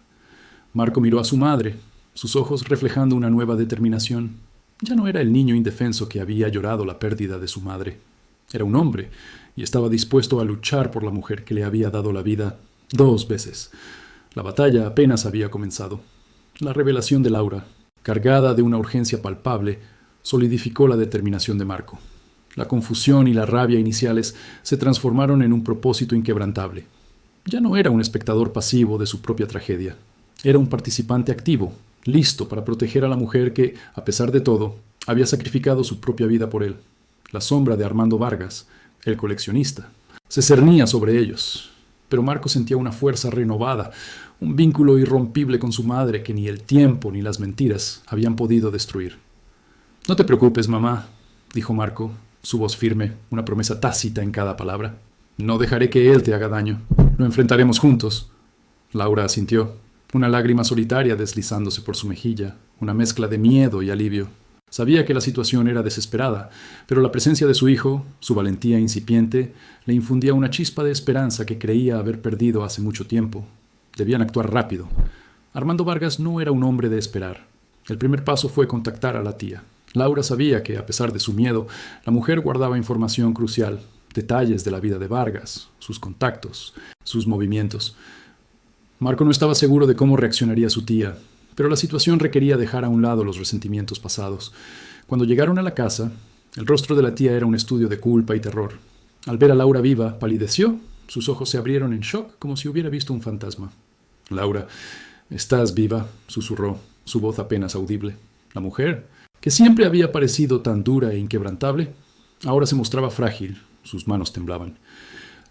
Marco miró a su madre, sus ojos reflejando una nueva determinación. Ya no era el niño indefenso que había llorado la pérdida de su madre. Era un hombre, y estaba dispuesto a luchar por la mujer que le había dado la vida 2 veces. La batalla apenas había comenzado. La revelación de Laura, cargada de una urgencia palpable, solidificó la determinación de Marco. La confusión y la rabia iniciales se transformaron en un propósito inquebrantable. Ya no era un espectador pasivo de su propia tragedia. Era un participante activo, listo para proteger a la mujer que, a pesar de todo, había sacrificado su propia vida por él. La sombra de Armando Vargas, el coleccionista, se cernía sobre ellos. Pero Marco sentía una fuerza renovada, un vínculo irrompible con su madre que ni el tiempo ni las mentiras habían podido destruir. «No te preocupes, mamá», dijo Marco, su voz firme, una promesa tácita en cada palabra. «No dejaré que él te haga daño. Lo enfrentaremos juntos». Laura asintió, una lágrima solitaria deslizándose por su mejilla, una mezcla de miedo y alivio. Sabía que la situación era desesperada, pero la presencia de su hijo, su valentía incipiente, le infundía una chispa de esperanza que creía haber perdido hace mucho tiempo. Debían actuar rápido. Armando Vargas no era un hombre de esperar. El primer paso fue contactar a la tía. Laura sabía que, a pesar de su miedo, la mujer guardaba información crucial, detalles de la vida de Vargas, sus contactos, sus movimientos. Marco no estaba seguro de cómo reaccionaría su tía, pero la situación requería dejar a un lado los resentimientos pasados. Cuando llegaron a la casa, el rostro de la tía era un estudio de culpa y terror. Al ver a Laura viva, palideció. Sus ojos se abrieron en shock, como si hubiera visto un fantasma. «Laura, estás viva», susurró, su voz apenas audible. La mujer, que siempre había parecido tan dura e inquebrantable, ahora se mostraba frágil, sus manos temblaban.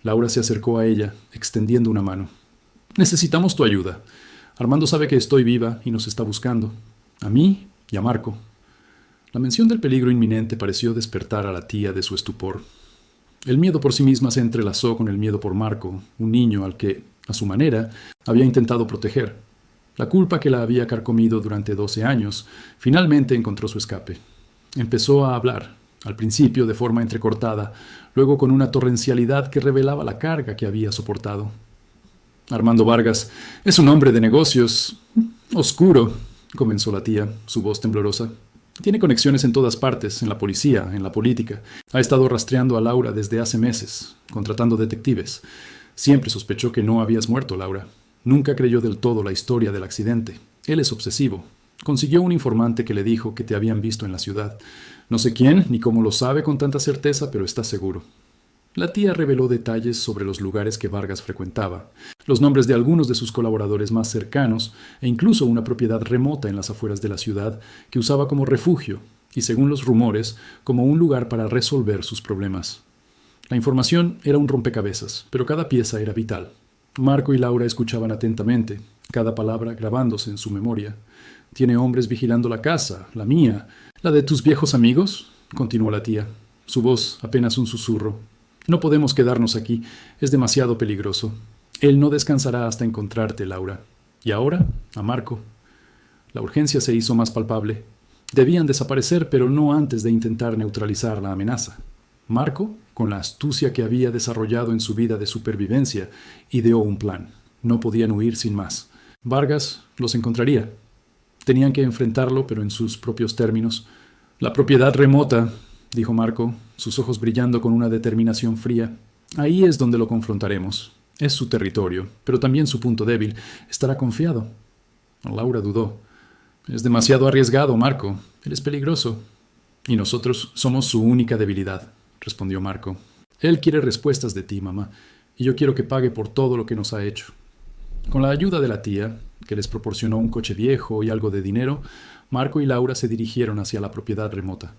Laura se acercó a ella, extendiendo una mano. «Necesitamos tu ayuda. Armando sabe que estoy viva y nos está buscando. A mí y a Marco». La mención del peligro inminente pareció despertar a la tía de su estupor. El miedo por sí misma se entrelazó con el miedo por Marco, un niño al que, a su manera, había intentado proteger. La culpa que la había carcomido durante 12 años finalmente encontró su escape. Empezó a hablar, al principio de forma entrecortada, luego con una torrencialidad que revelaba la carga que había soportado. «Armando Vargas es un hombre de negocios oscuro», comenzó la tía, su voz temblorosa. «Tiene conexiones en todas partes, en la policía, en la política. Ha estado rastreando a Laura desde hace meses, contratando detectives. Siempre sospechó que no habías muerto, Laura. Nunca creyó del todo la historia del accidente. Él es obsesivo. Consiguió un informante que le dijo que te habían visto en la ciudad. No sé quién ni cómo lo sabe con tanta certeza, pero está seguro». La tía reveló detalles sobre los lugares que Vargas frecuentaba, los nombres de algunos de sus colaboradores más cercanos e incluso una propiedad remota en las afueras de la ciudad que usaba como refugio y, según los rumores, como un lugar para resolver sus problemas. La información era un rompecabezas, pero cada pieza era vital. Marco y Laura escuchaban atentamente, cada palabra grabándose en su memoria. «Tiene hombres vigilando la casa, la mía, la de tus viejos amigos», continuó la tía, su voz apenas un susurro. «No podemos quedarnos aquí, es demasiado peligroso. Él no descansará hasta encontrarte, Laura. Y ahora, a Marco». La urgencia se hizo más palpable. Debían desaparecer, pero no antes de intentar neutralizar la amenaza. Marco, con la astucia que había desarrollado en su vida de supervivencia, ideó un plan. No podían huir sin más. Vargas los encontraría. Tenían que enfrentarlo, pero en sus propios términos. «La propiedad remota», dijo Marco, sus ojos brillando con una determinación fría. «Ahí es donde lo confrontaremos. Es su territorio, pero también su punto débil. Estará confiado». Laura dudó. «Es demasiado arriesgado, Marco. Él es peligroso». «Y nosotros somos su única debilidad», respondió Marco. «Él quiere respuestas de ti, mamá, y yo quiero que pague por todo lo que nos ha hecho». Con la ayuda de la tía, que les proporcionó un coche viejo y algo de dinero, Marco y Laura se dirigieron hacia la propiedad remota.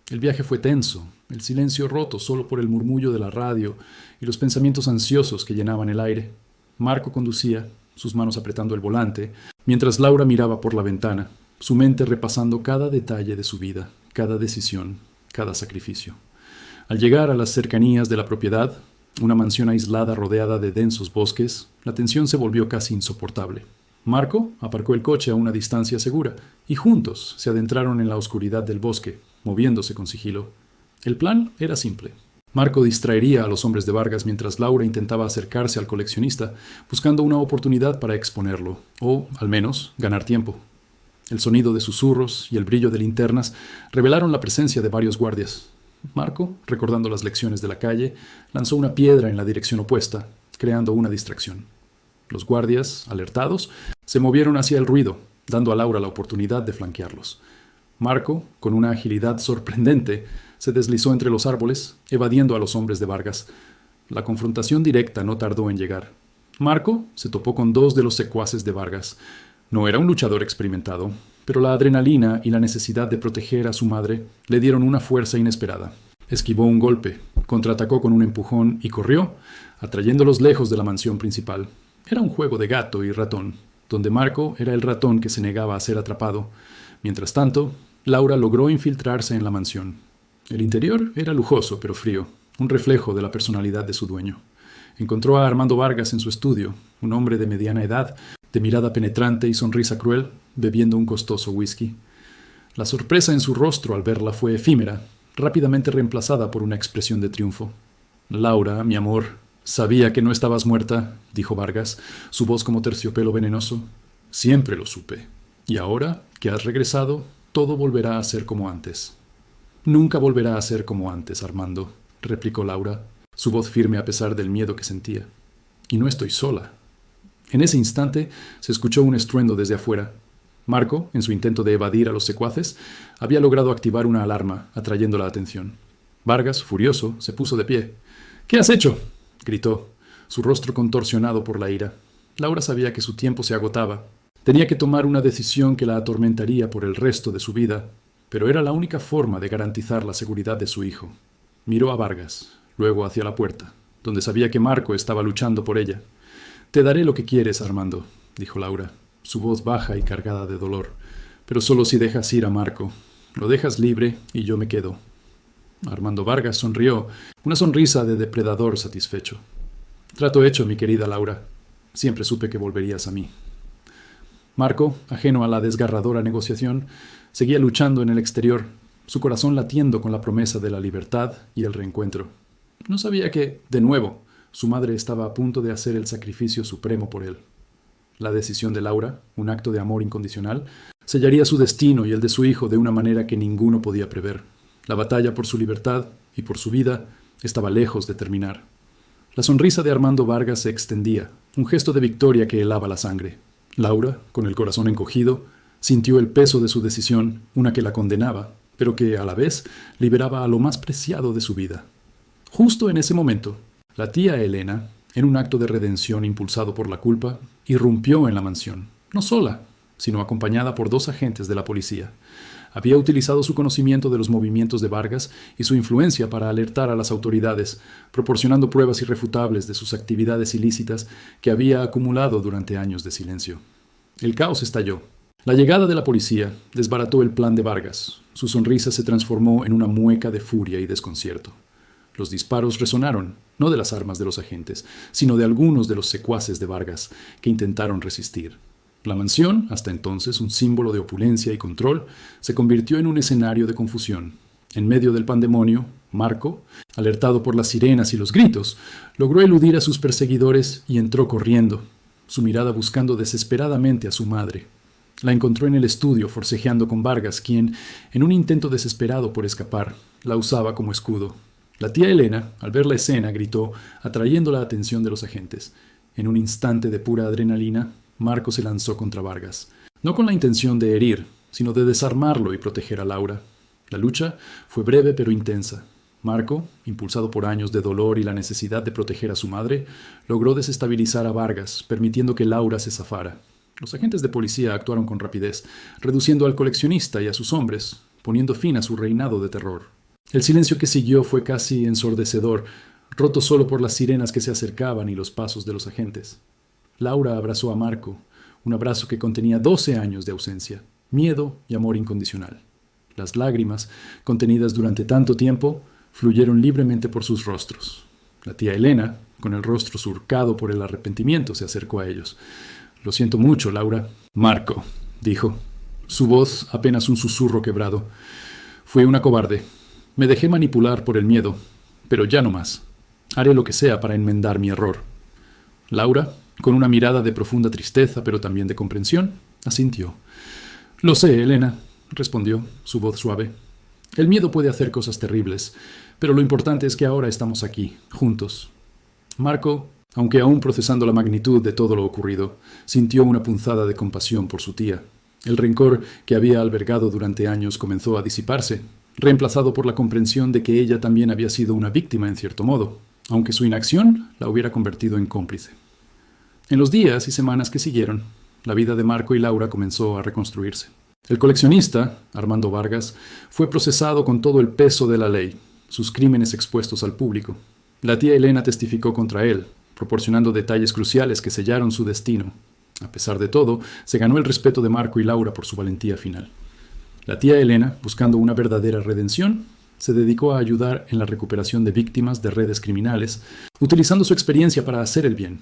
El viaje fue tenso, el silencio roto solo por el murmullo de la radio y los pensamientos ansiosos que llenaban el aire. Marco conducía, sus manos apretando el volante, mientras Laura miraba por la ventana, su mente repasando cada detalle de su vida, cada decisión, cada sacrificio. Al llegar a las cercanías de la propiedad, una mansión aislada rodeada de densos bosques, la tensión se volvió casi insoportable. Marco aparcó el coche a una distancia segura y juntos se adentraron en la oscuridad del bosque, moviéndose con sigilo. El plan era simple. Marco distraería a los hombres de Vargas mientras Laura intentaba acercarse al coleccionista, buscando una oportunidad para exponerlo, o, al menos, ganar tiempo. El sonido de susurros y el brillo de linternas revelaron la presencia de varios guardias. Marco, recordando las lecciones de la calle, lanzó una piedra en la dirección opuesta, creando una distracción. Los guardias, alertados, se movieron hacia el ruido, dando a Laura la oportunidad de flanquearlos. Marco, con una agilidad sorprendente, se deslizó entre los árboles, evadiendo a los hombres de Vargas. La confrontación directa no tardó en llegar. Marco se topó con dos de los secuaces de Vargas. No era un luchador experimentado, pero la adrenalina y la necesidad de proteger a su madre le dieron una fuerza inesperada. Esquivó un golpe, contraatacó con un empujón y corrió, atrayéndolos lejos de la mansión principal. Era un juego de gato y ratón, donde Marco era el ratón que se negaba a ser atrapado. Mientras tanto, Laura logró infiltrarse en la mansión. El interior era lujoso pero frío, un reflejo de la personalidad de su dueño. Encontró a Armando Vargas en su estudio, un hombre de mediana edad, de mirada penetrante y sonrisa cruel, bebiendo un costoso whisky. La sorpresa en su rostro al verla fue efímera, rápidamente reemplazada por una expresión de triunfo. «Laura, mi amor, sabía que no estabas muerta», dijo Vargas, su voz como terciopelo venenoso. «Siempre lo supe. Y ahora que has regresado, todo volverá a ser como antes». «Nunca volverá a ser como antes, Armando», replicó Laura, su voz firme a pesar del miedo que sentía. «Y no estoy sola». En ese instante se escuchó un estruendo desde afuera. Marco, en su intento de evadir a los secuaces, había logrado activar una alarma, atrayendo la atención. Vargas, furioso, se puso de pie. «¿Qué has hecho?», gritó, su rostro contorsionado por la ira. Laura sabía que su tiempo se agotaba. Tenía que tomar una decisión que la atormentaría por el resto de su vida, pero era la única forma de garantizar la seguridad de su hijo. Miró a Vargas, luego hacia la puerta, donde sabía que Marco estaba luchando por ella. «Te daré lo que quieres, Armando», dijo Laura, su voz baja y cargada de dolor. «Pero solo si dejas ir a Marco. Lo dejas libre y yo me quedo». Armando Vargas sonrió, una sonrisa de depredador satisfecho. «Trato hecho, mi querida Laura. Siempre supe que volverías a mí». Marco, ajeno a la desgarradora negociación, seguía luchando en el exterior, su corazón latiendo con la promesa de la libertad y el reencuentro. No sabía que, de nuevo, su madre estaba a punto de hacer el sacrificio supremo por él. La decisión de Laura, un acto de amor incondicional, sellaría su destino y el de su hijo de una manera que ninguno podía prever. La batalla por su libertad y por su vida estaba lejos de terminar. La sonrisa de Armando Vargas se extendía, un gesto de victoria que helaba la sangre. Laura, con el corazón encogido, sintió el peso de su decisión, una que la condenaba, pero que, a la vez, liberaba a lo más preciado de su vida. Justo en ese momento, la tía Elena, en un acto de redención impulsado por la culpa, irrumpió en la mansión, no sola, sino acompañada por dos agentes de la policía. Había utilizado su conocimiento de los movimientos de Vargas y su influencia para alertar a las autoridades, proporcionando pruebas irrefutables de sus actividades ilícitas que había acumulado durante años de silencio. El caos estalló. La llegada de la policía desbarató el plan de Vargas. Su sonrisa se transformó en una mueca de furia y desconcierto. Los disparos resonaron, no de las armas de los agentes, sino de algunos de los secuaces de Vargas, que intentaron resistir. La mansión, hasta entonces un símbolo de opulencia y control, se convirtió en un escenario de confusión. En medio del pandemonio, Marco, alertado por las sirenas y los gritos, logró eludir a sus perseguidores y entró corriendo, su mirada buscando desesperadamente a su madre. La encontró en el estudio forcejeando con Vargas, quien, en un intento desesperado por escapar, la usaba como escudo. La tía Elena, al ver la escena, gritó, atrayendo la atención de los agentes. En un instante de pura adrenalina, Marco se lanzó contra Vargas, no con la intención de herir, sino de desarmarlo y proteger a Laura. La lucha fue breve pero intensa. Marco, impulsado por años de dolor y la necesidad de proteger a su madre, logró desestabilizar a Vargas, permitiendo que Laura se zafara. Los agentes de policía actuaron con rapidez, reduciendo al coleccionista y a sus hombres, poniendo fin a su reinado de terror. El silencio que siguió fue casi ensordecedor, roto solo por las sirenas que se acercaban y los pasos de los agentes. Laura abrazó a Marco, un abrazo que contenía 12 años de ausencia, miedo y amor incondicional. Las lágrimas, contenidas durante tanto tiempo, fluyeron libremente por sus rostros. La tía Elena, con el rostro surcado por el arrepentimiento, se acercó a ellos. «Lo siento mucho, Laura». «Marco», dijo, su voz apenas un susurro quebrado. «Fui una cobarde. Me dejé manipular por el miedo, pero ya no más. Haré lo que sea para enmendar mi error». Laura, con una mirada de profunda tristeza, pero también de comprensión, asintió. «Lo sé, Elena», respondió, su voz suave. «El miedo puede hacer cosas terribles, pero lo importante es que ahora estamos aquí, juntos». Marco, aunque aún procesando la magnitud de todo lo ocurrido, sintió una punzada de compasión por su tía. El rencor que había albergado durante años comenzó a disiparse, reemplazado por la comprensión de que ella también había sido una víctima en cierto modo, aunque su inacción la hubiera convertido en cómplice. En los días y semanas que siguieron, la vida de Marco y Laura comenzó a reconstruirse. El coleccionista, Armando Vargas, fue procesado con todo el peso de la ley, sus crímenes expuestos al público. La tía Elena testificó contra él, proporcionando detalles cruciales que sellaron su destino. A pesar de todo, se ganó el respeto de Marco y Laura por su valentía final. La tía Elena, buscando una verdadera redención, se dedicó a ayudar en la recuperación de víctimas de redes criminales, utilizando su experiencia para hacer el bien.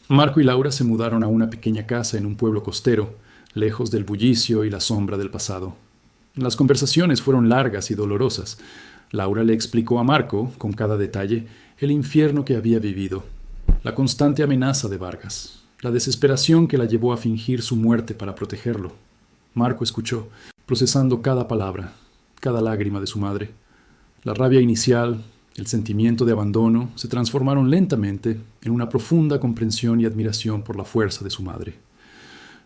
Marco y Laura se mudaron a una pequeña casa en un pueblo costero, lejos del bullicio y la sombra del pasado. Las conversaciones fueron largas y dolorosas. Laura le explicó a Marco, con cada detalle, el infierno que había vivido, la constante amenaza de Vargas, la desesperación que la llevó a fingir su muerte para protegerlo. Marco escuchó, procesando cada palabra, cada lágrima de su madre. La rabia inicial, el sentimiento de abandono, se transformaron lentamente en una profunda comprensión y admiración por la fuerza de su madre.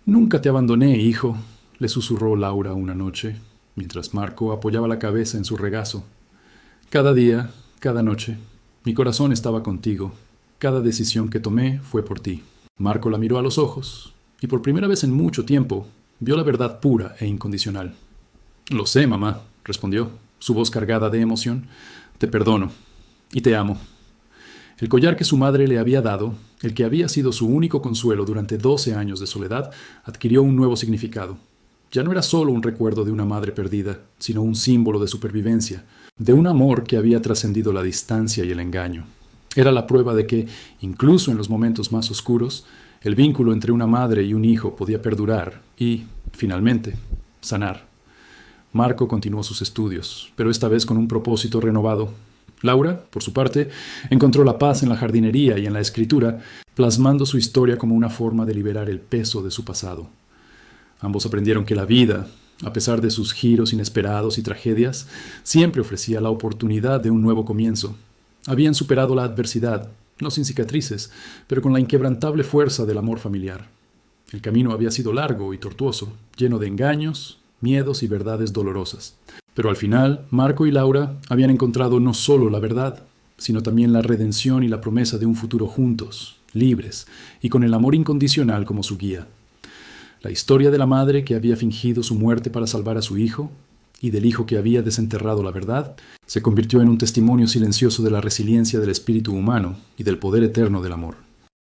«Nunca te abandoné, hijo», le susurró Laura una noche, mientras Marco apoyaba la cabeza en su regazo. «Cada día, cada noche, mi corazón estaba contigo. Cada decisión que tomé fue por ti». Marco la miró a los ojos, y por primera vez en mucho tiempo, vio la verdad pura e incondicional. «Lo sé, mamá», respondió, su voz cargada de emoción. «Te perdono y te amo». El collar que su madre le había dado, el que había sido su único consuelo durante 12 años de soledad, adquirió un nuevo significado. Ya no era solo un recuerdo de una madre perdida, sino un símbolo de supervivencia, de un amor que había trascendido la distancia y el engaño. Era la prueba de que, incluso en los momentos más oscuros, el vínculo entre una madre y un hijo podía perdurar y, finalmente, sanar. Marco continuó sus estudios, pero esta vez con un propósito renovado. Laura, por su parte, encontró la paz en la jardinería y en la escritura, plasmando su historia como una forma de liberar el peso de su pasado. Ambos aprendieron que la vida, a pesar de sus giros inesperados y tragedias, siempre ofrecía la oportunidad de un nuevo comienzo. Habían superado la adversidad, no sin cicatrices, pero con la inquebrantable fuerza del amor familiar. El camino había sido largo y tortuoso, lleno de engaños, miedos y verdades dolorosas. Pero al final, Marco y Laura habían encontrado no solo la verdad, sino también la redención y la promesa de un futuro juntos, libres, y con el amor incondicional como su guía. La historia de la madre que había fingido su muerte para salvar a su hijo, y del hijo que había desenterrado la verdad, se convirtió en un testimonio silencioso de la resiliencia del espíritu humano y del poder eterno del amor.